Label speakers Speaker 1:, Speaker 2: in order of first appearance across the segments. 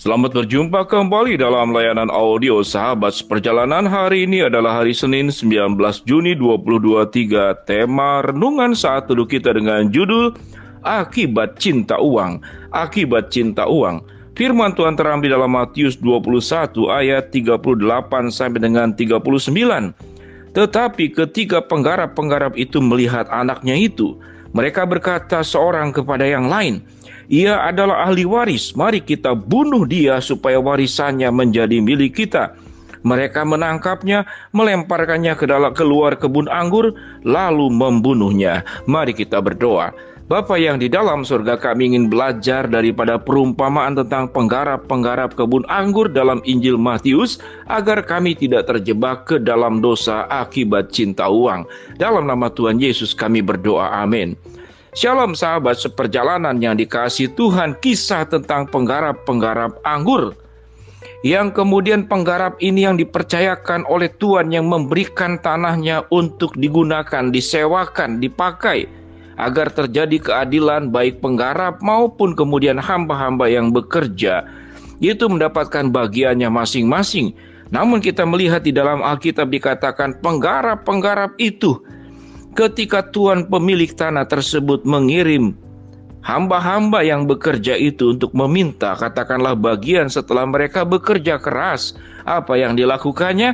Speaker 1: Selamat berjumpa kembali dalam layanan audio Sahabat Seperjalanan. Hari ini adalah hari Senin 19 Juni 2023. Tema renungan saat teduh kita dengan judul Akibat Cinta Uang. Akibat Cinta Uang. Firman Tuhan terambil dalam Matius 21 ayat 38 sampai dengan 39. Tetapi ketika penggarap-penggarap itu melihat anaknya itu, mereka berkata seorang kepada yang lain, "Ia adalah ahli waris, mari kita bunuh dia supaya warisannya menjadi milik kita." Mereka menangkapnya, melemparkannya keluar kebun anggur, lalu membunuhnya. Mari kita berdoa. Bapa yang di dalam surga, kami ingin belajar daripada perumpamaan tentang penggarap-penggarap kebun anggur dalam Injil Matius, agar kami tidak terjebak ke dalam dosa akibat cinta uang. Dalam nama Tuhan Yesus kami berdoa, amin. Shalom sahabat seperjalanan yang dikasihi Tuhan, kisah tentang penggarap-penggarap anggur. Yang kemudian penggarap ini yang dipercayakan oleh Tuhan yang memberikan tanahnya untuk digunakan, disewakan, dipakai, agar terjadi keadilan baik penggarap maupun kemudian hamba-hamba yang bekerja, itu mendapatkan bagiannya masing-masing. Namun kita melihat di dalam Alkitab dikatakan penggarap-penggarap itu, ketika Tuhan pemilik tanah tersebut mengirim hamba-hamba yang bekerja itu untuk meminta katakanlah bagian setelah mereka bekerja keras, apa yang dilakukannya?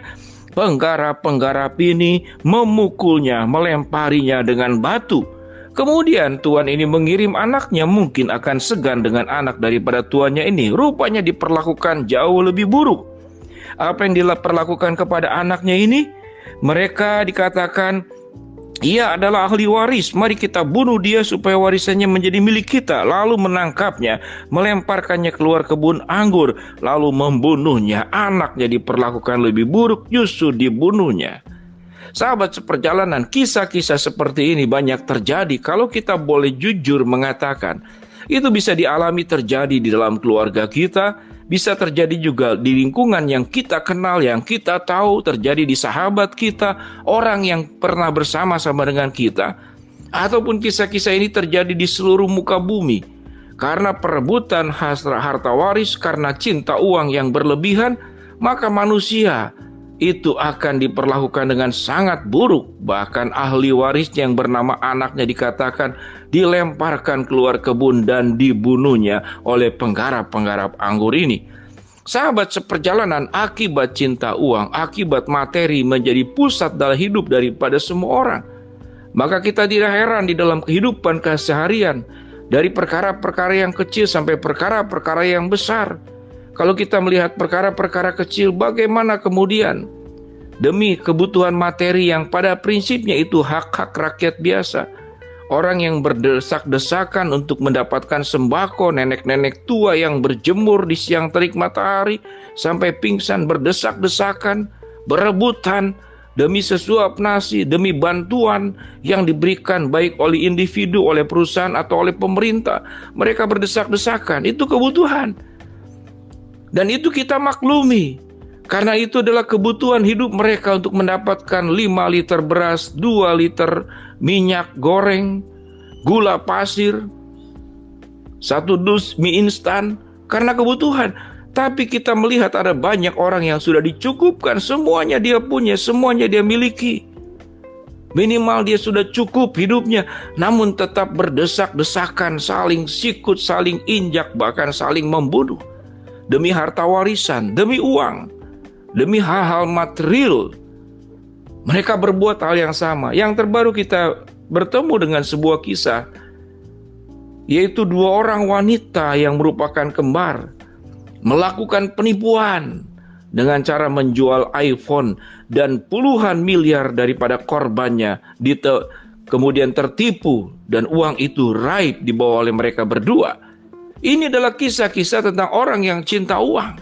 Speaker 1: Penggarap-penggarap ini memukulnya, melemparinya dengan batu. Kemudian Tuhan ini mengirim anaknya, mungkin akan segan dengan anak daripada tuannya ini. Rupanya diperlakukan jauh lebih buruk. Apa yang diperlakukan kepada anaknya ini? Mereka dikatakan, "Ia adalah ahli waris, mari kita bunuh dia supaya warisannya menjadi milik kita." Lalu menangkapnya, melemparkannya keluar kebun anggur, lalu membunuhnya. Anaknya diperlakukan lebih buruk, justru dibunuhnya. Sahabat seperjalanan, kisah-kisah seperti ini banyak terjadi. Kalau kita boleh jujur mengatakan, itu bisa dialami terjadi di dalam keluarga kita, bisa terjadi juga di lingkungan yang kita kenal, yang kita tahu, terjadi di sahabat kita, orang yang pernah bersama-sama dengan kita, ataupun kisah-kisah ini terjadi di seluruh muka bumi. Karena perebutan harta waris, karena cinta uang yang berlebihan, maka manusia itu akan diperlakukan dengan sangat buruk. Bahkan ahli waris yang bernama anaknya dikatakan dilemparkan keluar kebun dan dibunuhnya oleh penggarap-penggarap anggur ini. Sahabat seperjalanan, akibat cinta uang, akibat materi menjadi pusat dalam hidup daripada semua orang. Maka kita tidak heran di dalam kehidupan keseharian, dari perkara-perkara yang kecil sampai perkara-perkara yang besar. Kalau kita melihat perkara-perkara kecil, bagaimana kemudian demi kebutuhan materi yang pada prinsipnya itu hak-hak rakyat biasa, orang yang berdesak-desakan untuk mendapatkan sembako, nenek-nenek tua yang berjemur di siang terik matahari sampai pingsan, berdesak-desakan, berebutan demi sesuap nasi, demi bantuan yang diberikan baik oleh individu, oleh perusahaan atau oleh pemerintah. Mereka berdesak-desakan, itu kebutuhan. Dan itu kita maklumi, karena itu adalah kebutuhan hidup mereka untuk mendapatkan 5 liter beras, 2 liter minyak goreng, gula pasir, 1 dus mie instan, karena kebutuhan. Tapi kita melihat ada banyak orang yang sudah dicukupkan, semuanya dia punya, semuanya dia miliki. Minimal dia sudah cukup hidupnya, namun tetap berdesak-desakan, saling sikut, saling injak, bahkan saling membunuh. Demi harta warisan, demi uang, demi hal-hal material. Mereka berbuat hal yang sama. Yang terbaru kita bertemu dengan sebuah kisah, yaitu 2 orang wanita yang merupakan kembar melakukan penipuan dengan cara menjual iPhone, dan puluhan miliar daripada korbannya kemudian tertipu, dan uang itu raib dibawa oleh mereka berdua. Ini adalah kisah-kisah tentang orang yang cinta uang.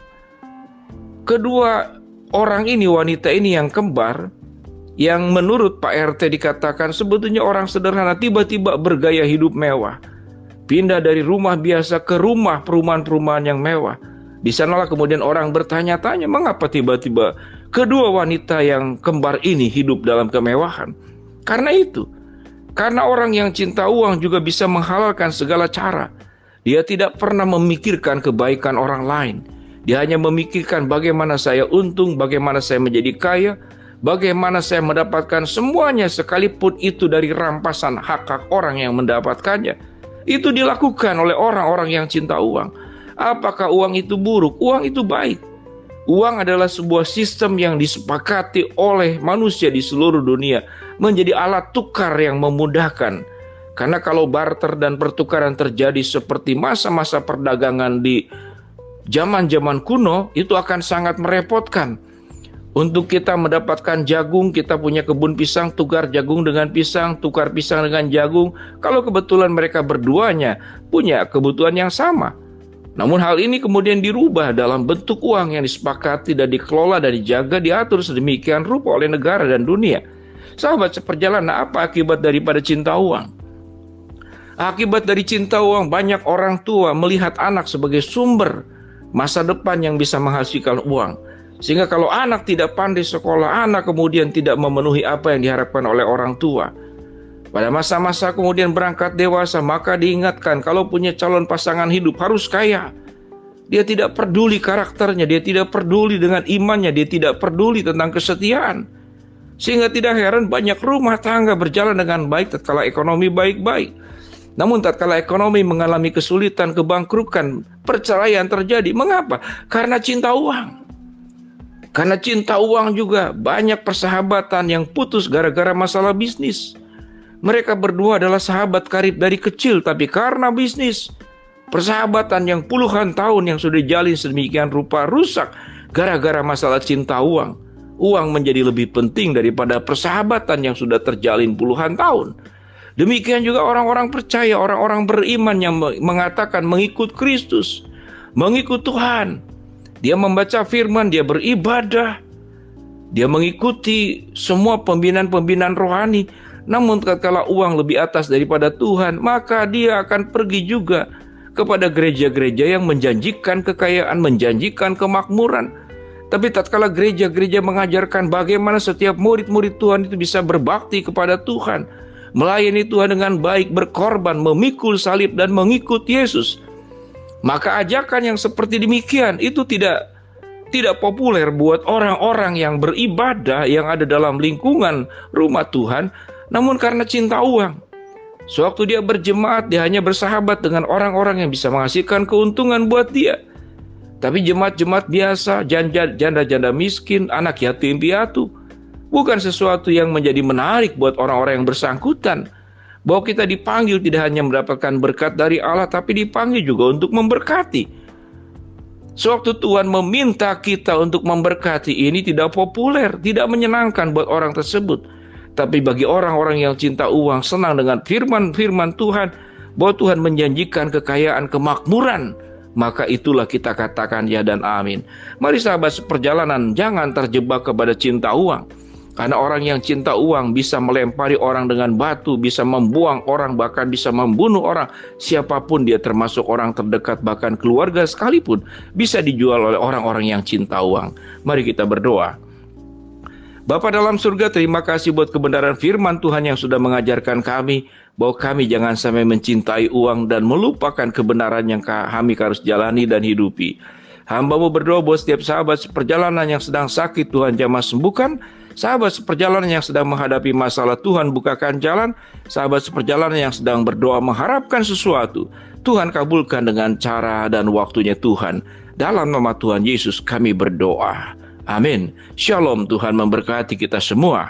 Speaker 1: Kedua orang ini, wanita ini yang kembar, yang menurut Pak RT dikatakan sebetulnya orang sederhana, tiba-tiba bergaya hidup mewah. Pindah dari rumah biasa ke rumah perumahan-perumahan yang mewah. Di sanalah kemudian orang bertanya-tanya, mengapa tiba-tiba kedua wanita yang kembar ini hidup dalam kemewahan? Karena itu, karena orang yang cinta uang juga bisa menghalalkan segala cara. Dia tidak pernah memikirkan kebaikan orang lain. Dia hanya memikirkan bagaimana saya untung, bagaimana saya menjadi kaya, bagaimana saya mendapatkan semuanya sekalipun itu dari rampasan hak-hak orang yang mendapatkannya. Itu dilakukan oleh orang-orang yang cinta uang. Apakah uang itu buruk? Uang itu baik. Uang adalah sebuah sistem yang disepakati oleh manusia di seluruh dunia menjadi alat tukar yang memudahkan. Karena kalau barter dan pertukaran terjadi seperti masa-masa perdagangan di zaman-zaman kuno, itu akan sangat merepotkan. Untuk kita mendapatkan jagung, kita punya kebun pisang, tukar jagung dengan pisang, tukar pisang dengan jagung. Kalau kebetulan mereka berduanya punya kebutuhan yang sama. Namun hal ini kemudian dirubah dalam bentuk uang yang disepakati dan dikelola dan dijaga, diatur sedemikian rupa oleh negara dan dunia. Sahabat seperjalanan, apa akibat daripada cinta uang? Akibat dari cinta uang, banyak orang tua melihat anak sebagai sumber masa depan yang bisa menghasilkan uang. Sehingga kalau anak tidak pandai sekolah, anak kemudian tidak memenuhi apa yang diharapkan oleh orang tua. Pada masa-masa kemudian berangkat dewasa, maka diingatkan kalau punya calon pasangan hidup harus kaya. Dia tidak peduli karakternya, dia tidak peduli dengan imannya, dia tidak peduli tentang kesetiaan. Sehingga tidak heran banyak rumah tangga berjalan dengan baik tatkala ekonomi baik-baik. Namun tatkala ekonomi mengalami kesulitan, kebangkrutan, perceraian terjadi. Mengapa? Karena cinta uang. Karena cinta uang juga banyak persahabatan yang putus gara-gara masalah bisnis. Mereka berdua adalah sahabat karib dari kecil, tapi karena bisnis, persahabatan yang puluhan tahun yang sudah dijalin sedemikian rupa rusak gara-gara masalah cinta uang. Uang menjadi lebih penting daripada persahabatan yang sudah terjalin puluhan tahun. Demikian juga orang-orang percaya, orang-orang beriman yang mengatakan mengikut Kristus, mengikut Tuhan. Dia membaca firman, dia beribadah, dia mengikuti semua pembinaan-pembinaan rohani. Namun tatkala uang lebih atas daripada Tuhan, maka dia akan pergi juga kepada gereja-gereja yang menjanjikan kekayaan, menjanjikan kemakmuran. Tapi tatkala gereja-gereja mengajarkan bagaimana setiap murid-murid Tuhan itu bisa berbakti kepada Tuhan, melayani Tuhan dengan baik, berkorban, memikul salib dan mengikut Yesus, maka ajakan yang seperti demikian itu tidak populer buat orang-orang yang beribadah yang ada dalam lingkungan rumah Tuhan. Namun karena cinta uang, sewaktu dia berjemaat, dia hanya bersahabat dengan orang-orang yang bisa menghasilkan keuntungan buat dia. Tapi jemaat-jemaat biasa, janda-janda miskin, anak yatim piatu, bukan sesuatu yang menjadi menarik buat orang-orang yang bersangkutan. Bahwa kita dipanggil tidak hanya mendapatkan berkat dari Allah, tapi dipanggil juga untuk memberkati. Sewaktu Tuhan meminta kita untuk memberkati, ini tidak populer, tidak menyenangkan buat orang tersebut. Tapi bagi orang-orang yang cinta uang, senang dengan firman-firman Tuhan, bahwa Tuhan menjanjikan kekayaan, kemakmuran, maka itulah kita katakan ya dan amin. Mari sahabat seperjalanan, jangan terjebak kepada cinta uang. Karena orang yang cinta uang bisa melempari orang dengan batu, bisa membuang orang, bahkan bisa membunuh orang. Siapapun dia, termasuk orang terdekat, bahkan keluarga sekalipun, bisa dijual oleh orang-orang yang cinta uang. Mari kita berdoa. Bapa dalam surga, terima kasih buat kebenaran firman Tuhan yang sudah mengajarkan kami bahwa kami jangan sampai mencintai uang dan melupakan kebenaran yang kami harus jalani dan hidupi. Hamba-Mu berdoa buat setiap sahabat seperjalanan yang sedang sakit, Tuhan jamah sembuhkan. Sahabat seperjalanan yang sedang menghadapi masalah, Tuhan bukakan jalan. Sahabat seperjalanan yang sedang berdoa mengharapkan sesuatu, Tuhan kabulkan dengan cara dan waktunya Tuhan. Dalam nama Tuhan Yesus kami berdoa. Amin. Shalom, Tuhan memberkati kita semua.